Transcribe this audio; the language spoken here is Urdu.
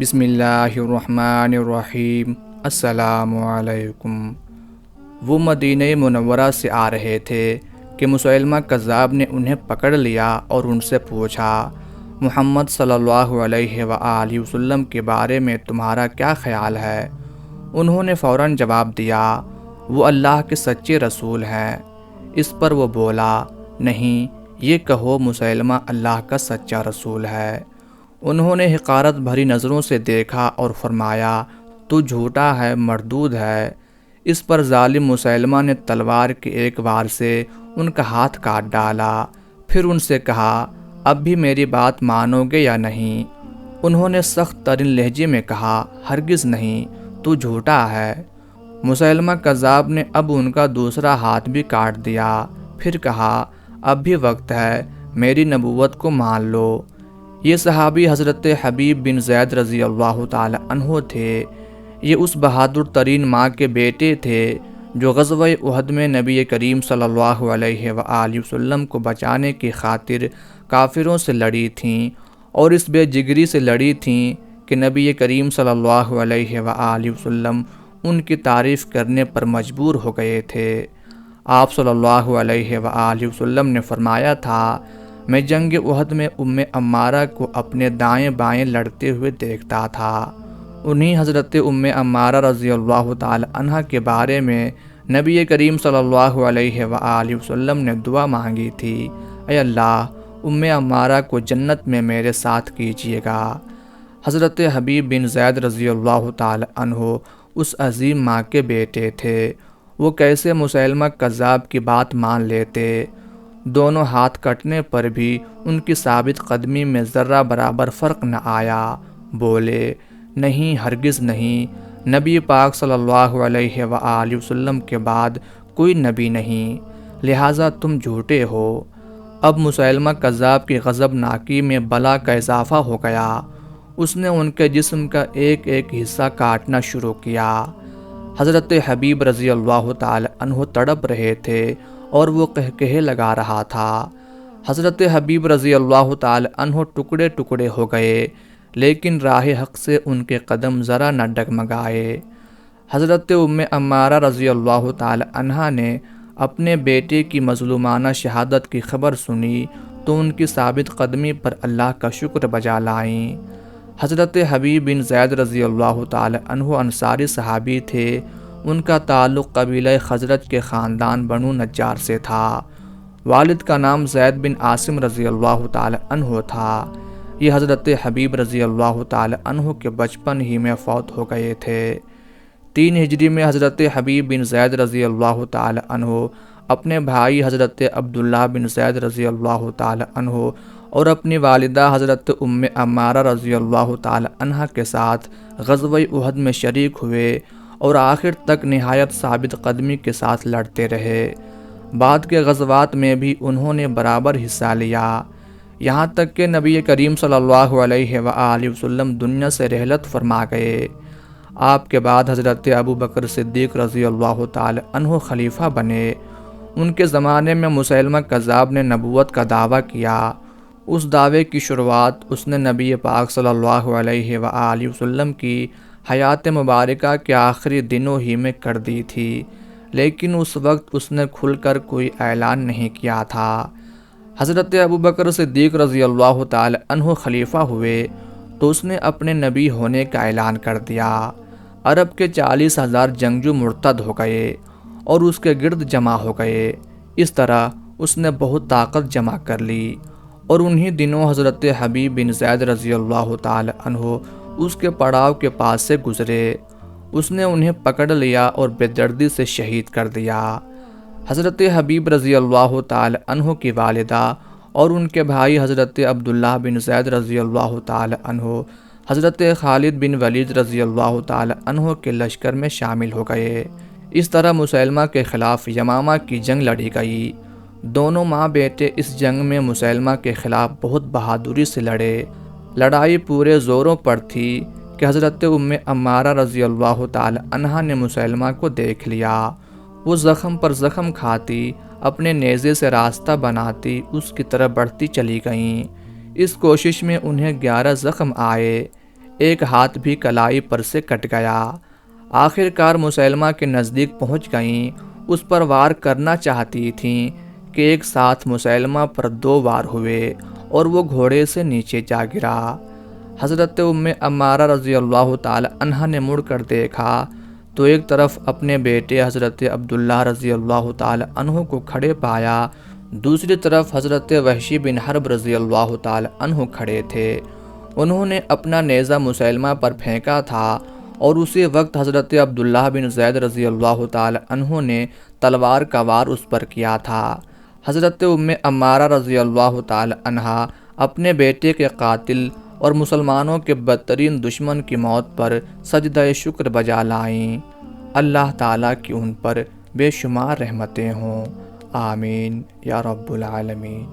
بسم اللہ الرحمن الرحیم۔ السلام علیکم۔ وہ مدینہ منورہ سے آ رہے تھے کہ مسیلمہ کذاب نے انہیں پکڑ لیا اور ان سے پوچھا، محمد صلی اللہ علیہ وآلہ وسلم کے بارے میں تمہارا کیا خیال ہے؟ انہوں نے فوراً جواب دیا، وہ اللہ کے سچے رسول ہیں۔ اس پر وہ بولا، نہیں، یہ کہو مسیلمہ اللہ کا سچا رسول ہے۔ انہوں نے حقارت بھری نظروں سے دیکھا اور فرمایا، تو جھوٹا ہے، مردود ہے۔ اس پر ظالم مسیلمہ نے تلوار کے ایک وار سے ان کا ہاتھ کاٹ ڈالا، پھر ان سے کہا، اب بھی میری بات مانو گے یا نہیں؟ انہوں نے سخت ترین لہجے میں کہا، ہرگز نہیں، تو جھوٹا ہے۔ مسیلمہ کذاب نے اب ان کا دوسرا ہاتھ بھی کاٹ دیا، پھر کہا، اب بھی وقت ہے، میری نبوت کو مان لو۔ یہ صحابی حضرت حبیب بن زید رضی اللہ تعالی عنہ تھے۔ یہ اس بہادر ترین ماں کے بیٹے تھے جو غزوہ احد میں نبی کریم صلی اللہ علیہ وآلہ وسلم کو بچانے کی خاطر کافروں سے لڑی تھیں، اور اس بے جگری سے لڑی تھیں کہ نبی کریم صلی اللہ علیہ وآلہ وسلم ان کی تعریف کرنے پر مجبور ہو گئے تھے۔ آپ صلی اللہ علیہ وآلہ وسلم نے فرمایا تھا، میں جنگ احد میں عمارہ کو اپنے دائیں بائیں لڑتے ہوئے دیکھتا تھا۔ انہی حضرت عمارہ رضی اللہ تعالی عنہ کے بارے میں نبی کریم صلی اللہ علیہ وآلہ وسلم نے دعا مانگی تھی، اے اللہ، عمارہ کو جنت میں میرے ساتھ کیجیے گا۔ حضرت حبیب بن زید رضی اللہ تعالی عنہ اس عظیم ماں کے بیٹے تھے، وہ کیسے مسیلمہ کذاب کی بات مان لیتے؟ دونوں ہاتھ کٹنے پر بھی ان کی ثابت قدمی میں ذرہ برابر فرق نہ آیا۔ بولے، نہیں، ہرگز نہیں، نبی پاک صلی اللہ علیہ وآلہ وسلم کے بعد کوئی نبی نہیں، لہٰذا تم جھوٹے ہو۔ اب مسیلمہ کذاب کی غضب ناکی میں بلا کا اضافہ ہو گیا۔ اس نے ان کے جسم کا ایک ایک حصہ کاٹنا شروع کیا۔ حضرت حبیب رضی اللہ تعالی عنہ تڑپ رہے تھے اور وہ قہقہے لگا رہا تھا۔ حضرت حبیب رضی اللہ تعالی عنہ ٹکڑے ٹکڑے ہو گئے، لیکن راہ حق سے ان کے قدم ذرا نہ ڈگمگائے۔ حضرت عمارہ رضی اللہ تعالی عنہا نے اپنے بیٹے کی مظلومانہ شہادت کی خبر سنی تو ان کی ثابت قدمی پر اللہ کا شکر بجا لائیں۔ حضرت حبیب بن زید رضی اللہ تعالی عنہ انصاری صحابی تھے۔ ان کا تعلق قبیلہ خزرج کے خاندان بنو نجار سے تھا۔ والد کا نام زید بن عاصم رضی اللہ تعالی عنہ تھا۔ یہ حضرت حبیب رضی اللہ تعالی عنہ کے بچپن ہی میں فوت ہو گئے تھے۔ 3 ہجری میں حضرت حبیب بن زید رضی اللہ تعالی عنہ اپنے بھائی حضرت عبداللہ بن زید رضی اللہ تعالی عنہ اور اپنی والدہ حضرت عمارہ رضی اللہ تعالی عنہ کے ساتھ غزوہ احد میں شریک ہوئے اور آخر تک نہایت ثابت قدمی کے ساتھ لڑتے رہے۔ بعد کے غزوات میں بھی انہوں نے برابر حصہ لیا، یہاں تک کہ نبی کریم صلی اللہ علیہ وآلہ وسلم دنیا سے رحلت فرما گئے۔ آپ کے بعد حضرت ابو بکر صدیق رضی اللہ تعالی عنہ خلیفہ بنے۔ ان کے زمانے میں مسیلمہ کذاب نے نبوت کا دعویٰ کیا۔ اس دعوے کی شروعات اس نے نبی پاک صلی اللہ علیہ وآلہ وسلم کی حیات مبارکہ کے آخری دنوں ہی میں کر دی تھی، لیکن اس وقت اس نے کھل کر کوئی اعلان نہیں کیا تھا۔ حضرت ابو بکر صدیق رضی اللہ تعالی عنہ خلیفہ ہوئے تو اس نے اپنے نبی ہونے کا اعلان کر دیا۔ عرب کے 40,000 جنگجو مرتد ہو گئے اور اس کے گرد جمع ہو گئے۔ اس طرح اس نے بہت طاقت جمع کر لی، اور انہی دنوں حضرت حبیب بن زید رضی اللہ تعالی عنہ اس کے پڑاؤ کے پاس سے گزرے۔ اس نے انہیں پکڑ لیا اور بے دردی سے شہید کر دیا۔ حضرت حبیب رضی اللہ تعالی عنہ کی والدہ اور ان کے بھائی حضرت عبداللہ بن زید رضی اللہ تعالی عنہ حضرت خالد بن ولید رضی اللہ تعالی عنہ کے لشکر میں شامل ہو گئے۔ اس طرح مسیلمہ کے خلاف یمامہ کی جنگ لڑی گئی۔ دونوں ماں بیٹے اس جنگ میں مسیلمہ کے خلاف بہت بہادری سے لڑے۔ لڑائی پورے زوروں پر تھی کہ حضرت عمارہ رضی اللہ تعالی عنہا نے مسیلمہ کو دیکھ لیا۔ وہ زخم پر زخم کھاتی، اپنے نیزے سے راستہ بناتی اس کی طرف بڑھتی چلی گئیں۔ اس کوشش میں انہیں 11 زخم آئے۔ ایک ہاتھ بھی کلائی پر سے کٹ گیا۔ آخر کار مسیلمہ کے نزدیک پہنچ گئیں، اس پر وار کرنا چاہتی تھیں کہ ایک ساتھ مسیلمہ پر 2 وار ہوئے اور وہ گھوڑے سے نیچے جا گرا۔ حضرت ام عمارہ رضی اللہ تعالی عنہ نے مڑ کر دیکھا تو ایک طرف اپنے بیٹے حضرت عبداللہ رضی اللہ تعالی عنہ کو کھڑے پایا، دوسری طرف حضرت وحشی بن حرب رضی اللہ تعالی عنہ کھڑے تھے۔ انہوں نے اپنا نیزہ مسیلمہ پر پھینکا تھا اور اسی وقت حضرت عبداللہ بن زید رضی اللہ تعالی عنہ نے تلوار کا وار اس پر کیا تھا۔ حضرت ام عمارہ رضی اللہ تعالی عنہ اپنے بیٹے کے قاتل اور مسلمانوں کے بدترین دشمن کی موت پر سجدہ شکر بجا لائیں۔ اللہ تعالیٰ کی ان پر بے شمار رحمتیں ہوں، آمین یا رب العالمین۔